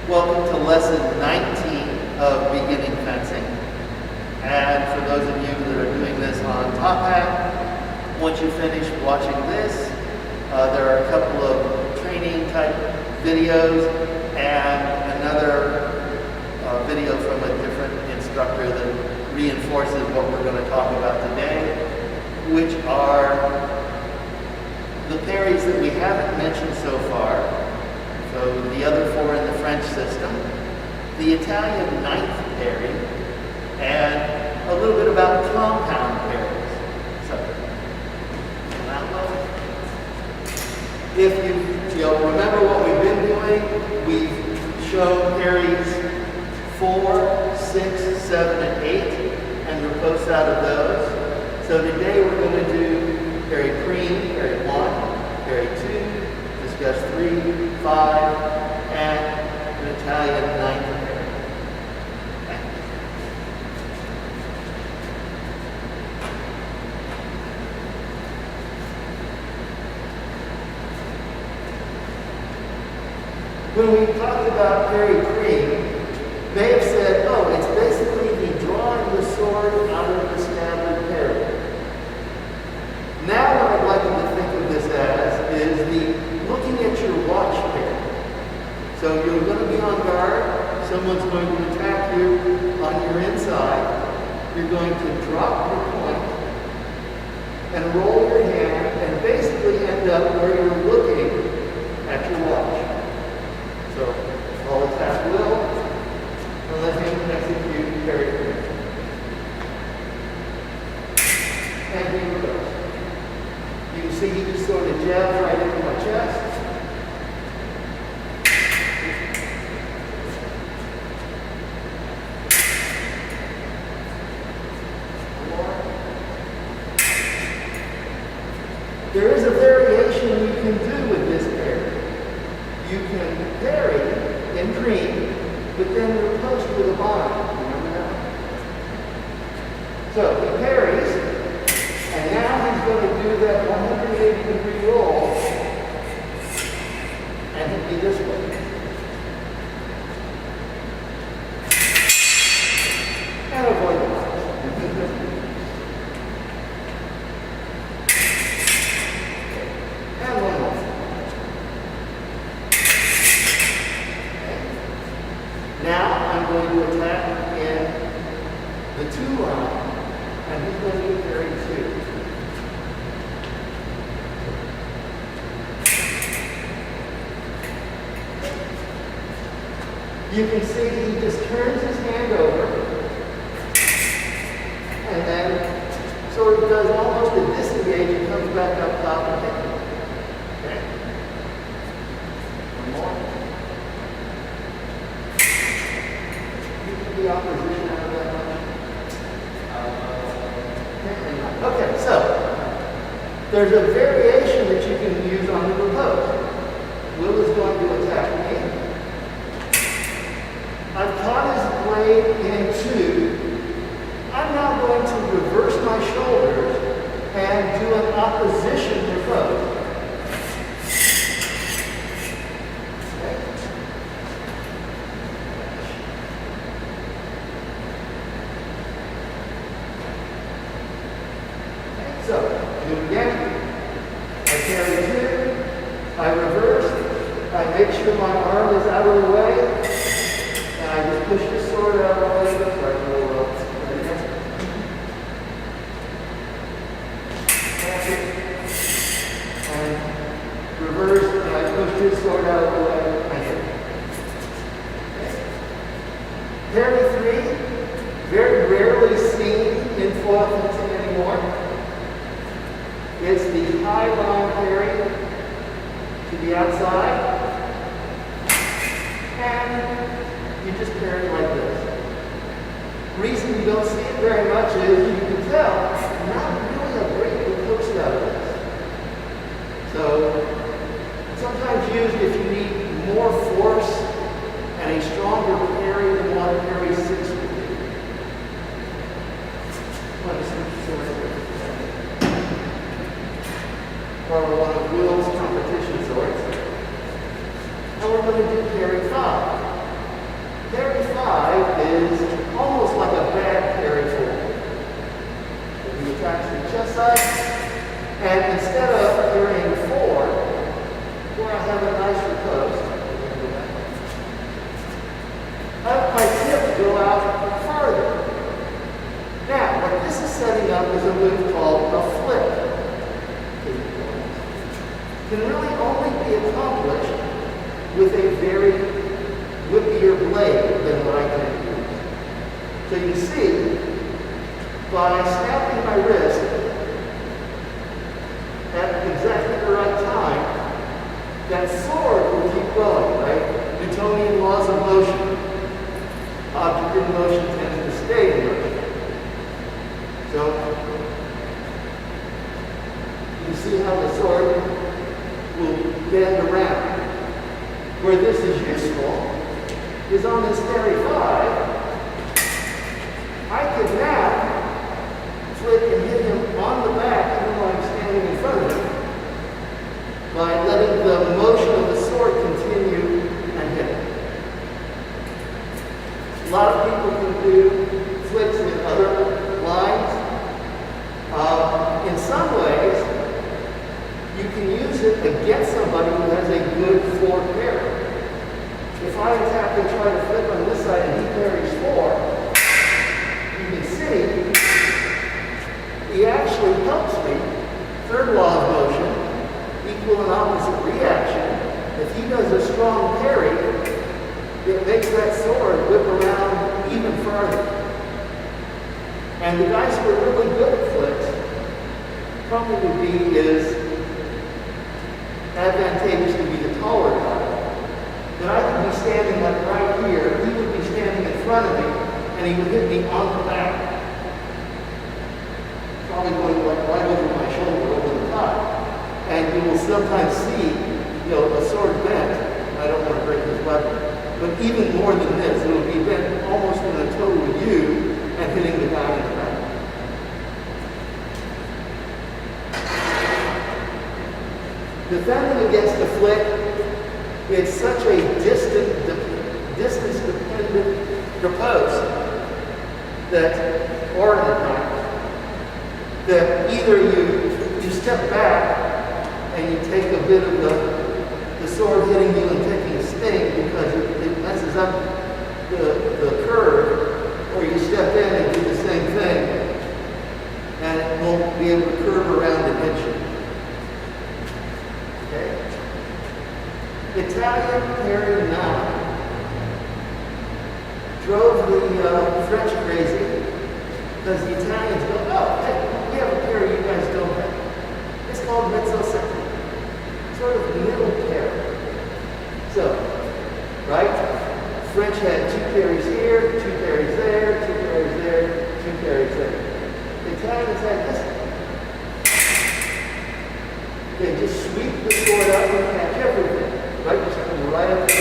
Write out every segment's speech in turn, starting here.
Welcome to lesson 19 of beginning fencing. And for those of you that are doing this on Top Hat, once you finish watching this, there are a couple of training type videos and another video from a different instructor that reinforces what we're going to talk about today, which are the parries that we haven't mentioned so far. So the other four in the French system, the Italian ninth parry, and a little bit about compound parries. So, if you remember what we've been doing, we've shown parries 4, 6, 7, and 8, and riposte out of those. So today we're going to do parry cream, parry 1, parry 2, discuss 3, 5, and an Italian ninth parry. When we talked about parry cream, they have said, oh, it's basically the drawing the sword out of the scabbard parry. Now what I'd like you to think of this as is the looking at your watch parry. So you're going to be on guard, someone's going to attack you on your inside, you're going to drop your point and roll your hand and basically end up where you're looking at your watch. So I'll attack Will and let him execute parry cream. And he reverses. You can see he just sort of jabs right into my chest. There is a variation you can do with this parry. You can parry in cream, but then riposte with a bind. Remember that? So he parries, and now he's going to do that 180-degree roll, and he'll be this way. And avoid the bind. And one more. Now I'm going to attack in the 2 line, and he's going to do parry 2. You can see he just turns his hand over and then sort of does almost a disengage and comes back up top and hits me. Okay? One more. You can be opposition out of that much. Okay, so there's a variation that you can use on the riposte. Will is going to attack me. I've caught his blade in 2. I'm now going to reverse my shoulders and do an opposition riposte. Okay. Okay, so, do it again. I carry 2. I reverse. I make sure my arm is out of the way. I just push the sword out of the way. Sorry, a little low. And reverse, and I push his sword out of the way. I hit it. Okay. Parry 3, very rarely seen in foil fencing anymore. It's the high line parry to the outside. And you just parry like this. Reason you don't see it very much is you can tell not really a great riposte out of this. So sometimes used if you need more force and a stronger parry than what parry 6 would be. Or one of Will's competition swords. And we're going to do parry 5. is almost like a bad parry forward. So he attacks the chest side, and instead of parrying forward, where I have a nice riposte, I have my tip go out farther. Now, what this is setting up is a move called a flip. Can really only be accomplished with a very whippier blade than what I can use. So you see, by snapping my wrist at exactly the right time, that sword will keep going, right? Newtonian laws of motion. Object in motion tends to stay in motion. So, you see how the sword will bend around. Where this is useful is on this Parry 5, I can now flip and hit him on the back even though I'm standing in front of him by letting the motion of the sword continue and hit him. A lot of people can do flips in other lines. In some ways, you can use it against somebody who has a good forward parry. If I attack and try to flip on this side and he parries forward, you can see he actually helps me. Third law of motion, equal and opposite reaction. If he does a strong parry, it makes that sword whip around even farther. And the guys who are really good at flips probably would be is advantageous to be the taller guy. Then I could be standing like right here, he would be standing in front of me, and he would hit me on the back. Probably going like right over my shoulder, over the top. And you will sometimes see, a sword bent. I don't want to break his weapon. But even more than this, it will be bent almost in a toe with you and hitting the guy in the back. Defending against the flip, it's such a distance-dependent riposte or an attack, that either you step back and you take a bit of the sword hitting you and taking a sting because it messes up the curve, or you step in and do the same thing, and it won't be able to curve around and hit you. Italian Parry 9 drove the French crazy because the Italians go, oh, hey, we have a parry you guys don't have. It's called mezzo secco, sort of middle parry. So, right? French had 2 parries here, 2 parries there, 2 parries there, 2 parries there. The Italians had this one. They just sweep the sword up and catch everything. Right, just come right up to it.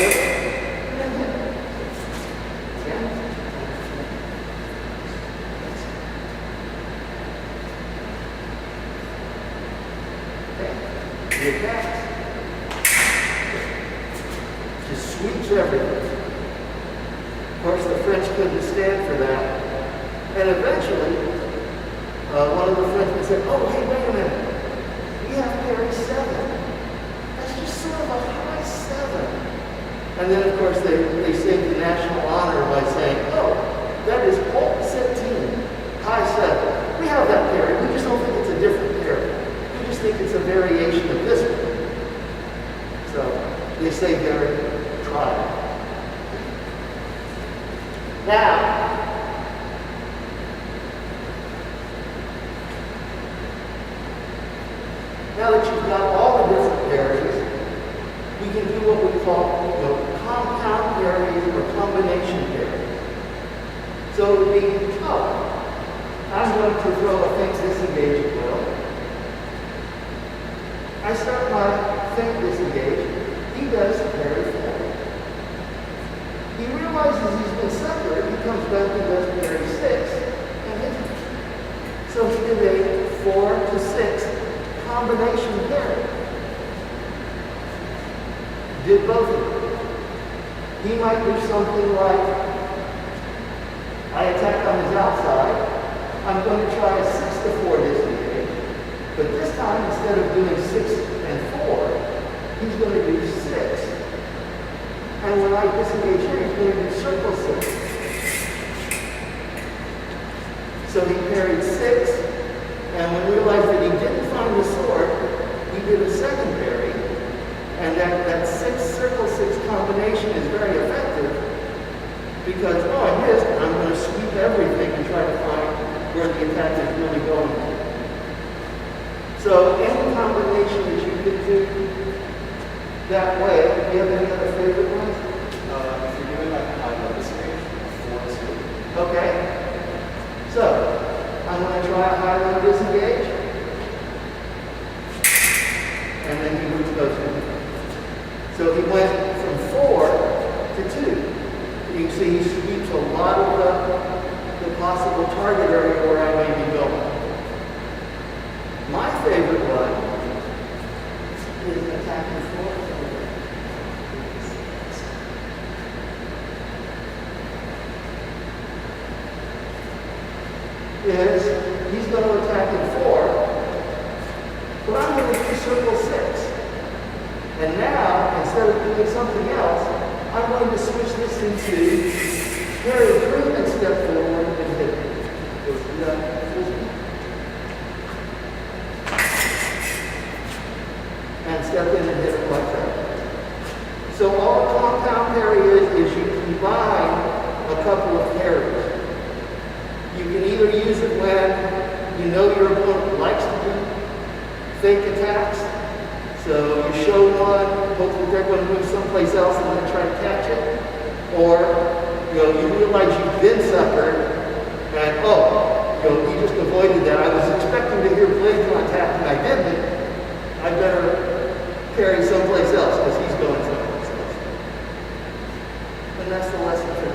The attack just sweeps everything. Of course, the French couldn't stand for that. And eventually, one of the Frenchmen said, oh, hey, wait a minute. We have Parry 7. That's just sort of a high 7. And then, of course, they saved the national honor by saying, oh, that is haute 17, high 7. We have that parry. We just don't think it's a different parry. We just think it's a variation of this one. So they say their trial. Now that you've got all the different parries, we can do what we call compound parries or combination parries. So it would be, I'm going to throw a feint disengage at will. I start my feint disengage. He does parry forward. He realizes he's been separated. He comes back and does parry 6 and hits me. So he did a 4 to 6 combination parry. Did both of them. He might do something like I attack on his outside. I'm going to try a 6 to 4 disengage. But this time, instead of doing 6 and 4, he's going to do 6. And when I disengage here, he's going to do circle 6. So he parried 6, and when we realized that he didn't find the sword, he did a second parry. And that 6 circle 6 combination is very effective because, oh, I missed, and I'm going to sweep everything and try to find where the attack is really going to. So any combination that you can do that way, do you have any other favorite ones? If you're doing like a high level stage, 4-2. Okay. So, I'm going to try a high-low disengage. And then he moves goes in. So he went from 4 to 2. You can see he sweeps a lot of the possible target area where I may be going. My favorite one is attacking 4. Is he's going to attack in 4, but I'm going to do circle 6. And now, instead of doing something else, I'm going to switch this into parry through and step forward and hit it. And step in and hit it like that. So all a compound parry is you combine a couple of parries. You can either use it when you know your opponent likes to do fake attacks. So you show one, hopefully they're going to move someplace else and then try to catch it. Or you realize you've been suckered and you just avoided that. I was expecting to hear blade contact and I didn't. I better parry someplace else because he's going someplace else. And that's the lesson for